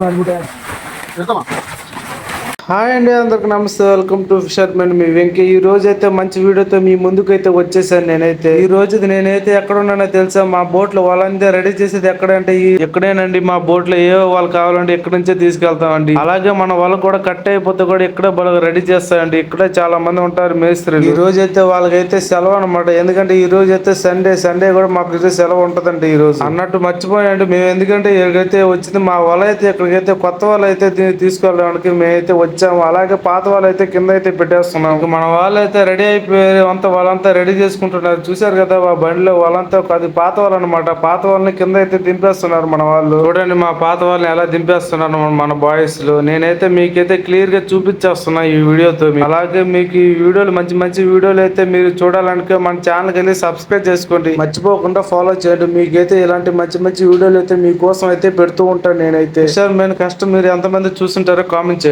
వెళ్తామా? Hi అండి, అందరికి నమస్తే. వెల్కమ్ టు ఫిషర్మెన్ మీ వెంకీ. ఈ రోజు అయితే మంచి వీడియోతో మీ ముందుకైతే వచ్చేసాను. నేనైతే ఎక్కడ ఉన్నానో తెలుసా? మా బోట్ లో వాళ్ళంతా రెడీ చేసేది ఎక్కడంటే ఎక్కడేనండి. మా బోట్ లో ఏ వాళ్ళు కావాలంటే ఇక్కడ నుంచే తీసుకెళ్తామండి. అలాగే మన వాళ్ళు కూడా కట్ అయిపోతే కూడా ఇక్కడే బాగా రెడీ చేస్తామండి. ఇక్కడే చాలా మంది ఉంటారు మేస్త్రీలు. ఈ రోజు అయితే వాళ్ళకైతే సెలవు అనమాట. ఎందుకంటే ఈ రోజు అయితే సండే కూడా మాకు అయితే సెలవు ఉంటదండి. ఈ రోజు అన్నట్టు మర్చిపోయాయండి మేము. ఎందుకంటే ఇక్కడికైతే వచ్చింది మా వాళ్ళు అయితే ఇక్కడికైతే కొత్త వాళ్ళు అయితే తీసుకెళ్ళడానికి మేమైతే వచ్చాము. అలాగే పాత వాళ్ళు అయితే కింద అయితే పెట్టేస్తున్నాం. ఇక మన వాళ్ళు అయితే రెడీ అయిపోయారు. వాళ్ళంతా రెడీ చేసుకుంటున్నారు. చూసారు కదా ఆ బండిలో వాళ్ళంతా. అది పాత వాళ్ళు అనమాట. పాత వాళ్ళని కింద అయితే దింపేస్తున్నారు మన వాళ్ళు. చూడండి మా పాత వాళ్ళని ఎలా దింపేస్తున్నారు మన బాయ్స్ లో. నేనైతే మీకైతే క్లియర్ గా చూపించేస్తున్నా ఈ వీడియోతో. అలాగే మీకు ఈ వీడియోలు మంచి మంచి వీడియోలు అయితే మీరు చూడాలనుకో మన ఛానల్ కి వెళ్ళి సబ్స్క్రైబ్ చేసుకోండి. మర్చిపోకుండా ఫాలో చేయండి. మీకైతే ఇలాంటి మంచి మంచి వీడియోలు అయితే మీకోసం అయితే పెడుతూ ఉంటాను నేనైతే. ఫిషర్మెన్ కష్టం మీరు ఎంతమంది చూస్తుంటారో కామెంట్ చేయండి.